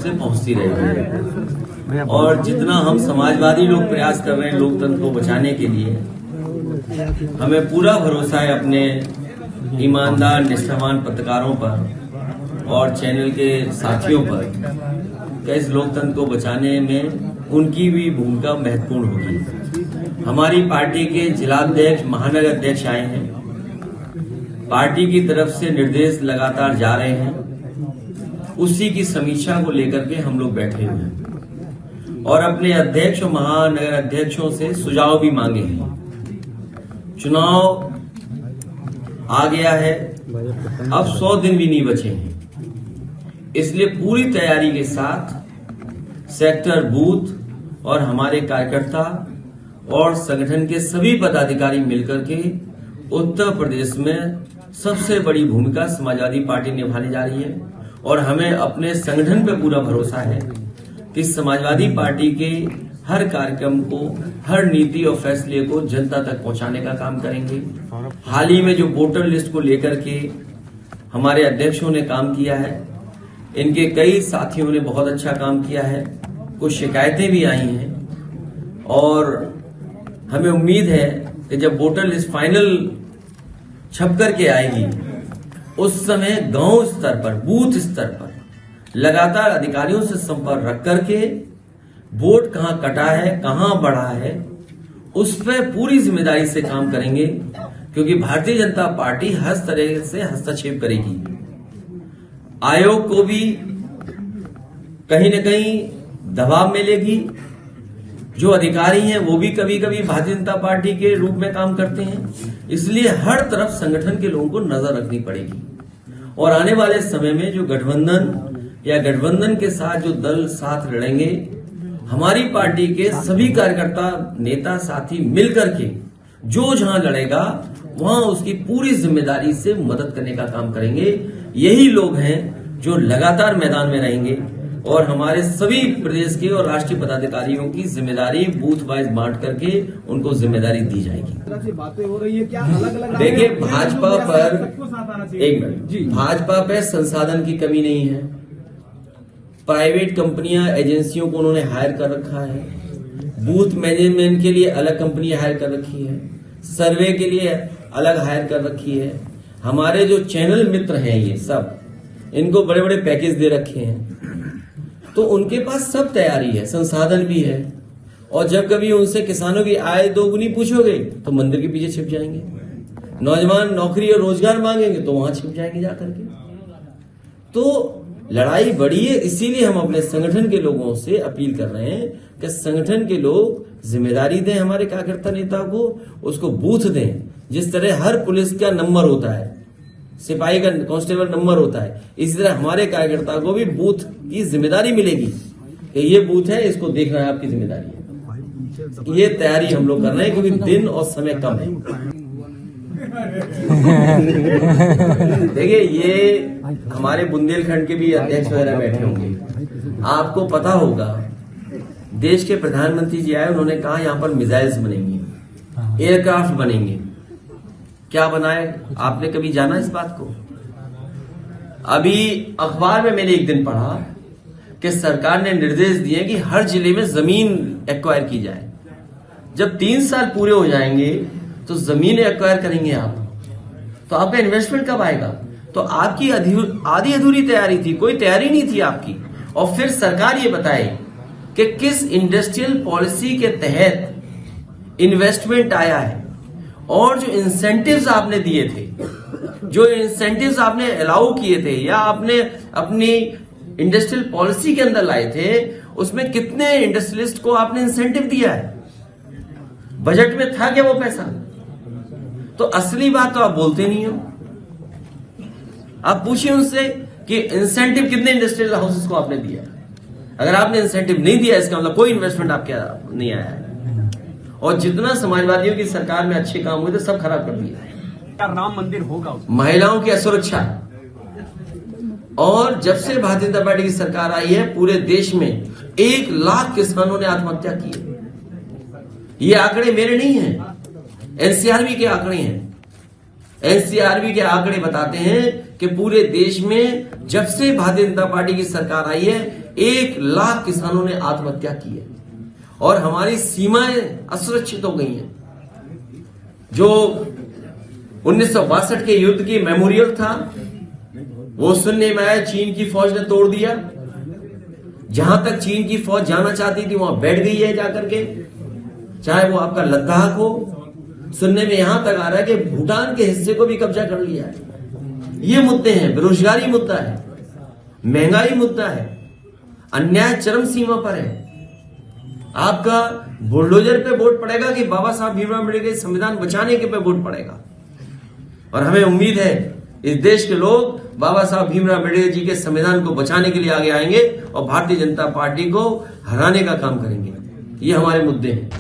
से पहुंचती रहेगी। और जितना हम समाजवादी लोग प्रयास कर रहे हैं लोकतंत्र को बचाने के लिए, हमें पूरा भरोसा है अपने ईमानदार निष्ठावान पत्रकारों पर और चैनल के साथियों पर कि इस लोकतंत्र को बचाने में उनकी भी भूमिका महत्वपूर्ण होगी। हमारी पार्टी के जिलाध्यक्ष, महानगर अध्यक्ष आए हैं, पार्टी की तरफ से निर्देश लगातार जा रहे हैं, उसी की समीक्षा को लेकर के हम लोग बैठे हुए हैं और अपने अध्यक्ष और महानगर अध्यक्षों से सुझाव भी मांगे हैं। चुनाव आ गया है, अब 100 दिन भी नहीं बचे हैं, इसलिए पूरी तैयारी के साथ सेक्टर, बूथ और हमारे कार्यकर्ता और संगठन के सभी पदाधिकारी मिलकर के उत्तर प्रदेश में सबसे बड़ी भूमिका समाजवादी पार्टी निभाने जा रही है। और हमें अपने संगठन पर पूरा भरोसा है कि समाजवादी पार्टी के हर कार्यक्रम को, हर नीति और फैसले को जनता तक पहुंचाने का काम करेंगे। हाल ही में जो वोटर लिस्ट को लेकर के हमारे अध्यक्षों ने काम किया है, इनके कई साथियों ने बहुत अच्छा काम किया है, कुछ शिकायतें भी आई हैं और हमें उम्मीद है कि जब वोटर लिस्ट फाइनल छप करके आएगी, उस समय गांव स्तर पर, बूथ स्तर पर लगातार अधिकारियों से संपर्क रख करके वोट कहां कटा है, कहां बढ़ा है, उस पर पूरी जिम्मेदारी से काम करेंगे, क्योंकि भारतीय जनता पार्टी हर तरह से हस्तक्षेप करेगी। आयोग को भी कहीं न कहीं दबाव मिलेगी। जो अधिकारी हैं वो भी कभी कभी भारतीय जनता पार्टी के रूप में काम करते हैं, इसलिए हर तरफ संगठन के लोगों को नजर रखनी पड़ेगी। और आने वाले समय में जो गठबंधन या गठबंधन के साथ जो दल साथ लड़ेंगे, हमारी पार्टी के सभी कार्यकर्ता, नेता, साथी मिलकर के जो जहां लड़ेगा वहां उसकी पूरी जिम्मेदारी से मदद करने का काम करेंगे। यही लोग हैं जो लगातार मैदान में रहेंगे और हमारे सभी प्रदेश के और राष्ट्रीय पदाधिकारियों की जिम्मेदारी बूथ वाइज बांट करके उनको जिम्मेदारी दी जाएगी। बातें हो रही है क्या अलग-अलग? देखिए, भाजपा पर एक मिनट, भाजपा पे संसाधन की कमी नहीं है। प्राइवेट कंपनियां, एजेंसियों को उन्होंने हायर कर रखा है, बूथ मैनेजमेंट के लिए अलग कंपनी हायर कर रखी है, सर्वे के लिए अलग हायर कर रखी है। हमारे जो चैनल मित्र हैं ये सब, इनको बड़े बड़े पैकेज दे रखे हैं, तो उनके पास सब तैयारी है, संसाधन भी है। और जब कभी उनसे किसानों की आय दोगुनी पूछोगे तो मंदिर के पीछे छिप जाएंगे, नौजवान नौकरी और रोजगार मांगेंगे तो वहां छिप जाएंगे जाकर के। तो लड़ाई बड़ी है, इसीलिए हम अपने संगठन के लोगों से अपील कर रहे हैं कि संगठन के लोग जिम्मेदारी दें, हमारे कार्यकर्ता नेता को उसको बूथ दें। जिस तरह हर पुलिस का नंबर होता है, सिपाही का, कांस्टेबल नंबर होता है, इसी तरह हमारे कार्यकर्ता को भी बूथ की जिम्मेदारी मिलेगी कि ये बूथ है, इसको देखना है, आपकी जिम्मेदारी है। ये तैयारी हम लोग कर रहे हैं क्योंकि दिन और समय कम है। देखिए, ये हमारे बुंदेलखंड के भी अध्यक्ष वगैरह बैठे होंगे, आपको पता होगा देश के प्रधानमंत्री जी आए, उन्होंने कहा यहां पर मिसाइल्स बनेंगी, एयरक्राफ्ट बनेंगे। क्या बनाए, आपने कभी जाना इस बात को? अभी अखबार में मैंने एक दिन पढ़ा कि सरकार ने निर्देश दिए कि हर जिले में जमीन एक्वायर की जाए। जब 3 साल पूरे हो जाएंगे तो जमीन एक्वायर करेंगे आप, तो आपका इन्वेस्टमेंट कब आएगा? तो आपकी आधी अधूरी तैयारी थी, कोई तैयारी नहीं थी आपकी। और फिर सरकार ये बताए कि किस इंडस्ट्रियल पॉलिसी के तहत इन्वेस्टमेंट आया है और जो इंसेंटिव्स आपने दिए थे, जो इंसेंटिव्स आपने अलाउ किए थे या आपने अपनी इंडस्ट्रियल पॉलिसी के अंदर लाए थे, उसमें कितने इंडस्ट्रियलिस्ट को आपने इंसेंटिव दिया है? बजट में था क्या वो पैसा? तो असली बात तो आप बोलते नहीं हो। आप पूछिए उनसे कि इंसेंटिव कितने इंडस्ट्रियल हाउसेस को आपने दिया। अगर आपने इंसेंटिव नहीं दिया, इसका मतलब कोई इन्वेस्टमेंट आपके नहीं आया है। और जितना समाजवादियों की सरकार में अच्छे काम हुए थे, सब खराब कर दिया। राम मंदिर होगा, महिलाओं की असुरक्षा, और जब से भारतीय जनता पार्टी की सरकार आई है, पूरे देश में 1 लाख किसानों ने आत्महत्या की है। ये आंकड़े मेरे नहीं हैं, एनसीआरबी के आंकड़े हैं। एनसीआरबी के आंकड़े बताते हैं कि पूरे देश में जब से भारतीय जनता पार्टी की सरकार आई है, 1 लाख किसानों ने आत्महत्या की है और हमारी सीमाएं असुरक्षित हो गई हैं। जो 1962 के युद्ध की मेमोरियल था वो सुनने में आया, चीन की फौज ने तोड़ दिया। जहां तक चीन की फौज जाना चाहती थी वहां बैठ गई है जाकर के, चाहे वो आपका लद्दाख हो। सुनने में यहां तक आ रहा है कि भूटान के हिस्से को भी कब्जा कर लिया है। ये मुद्दे हैं, बेरोजगारी मुद्दा है, महंगाई मुद्दा है, अन्याय चरम सीमा पर है। आपका बुलडोजर पे वोट पड़ेगा कि बाबा साहब भीमराव अम्बेडकर संविधान बचाने के पे वोट पड़ेगा। और हमें उम्मीद है इस देश के लोग बाबा साहब भीमराव अम्बेडकर जी के संविधान को बचाने के लिए आगे आएंगे और भारतीय जनता पार्टी को हराने का काम करेंगे। ये हमारे मुद्दे हैं।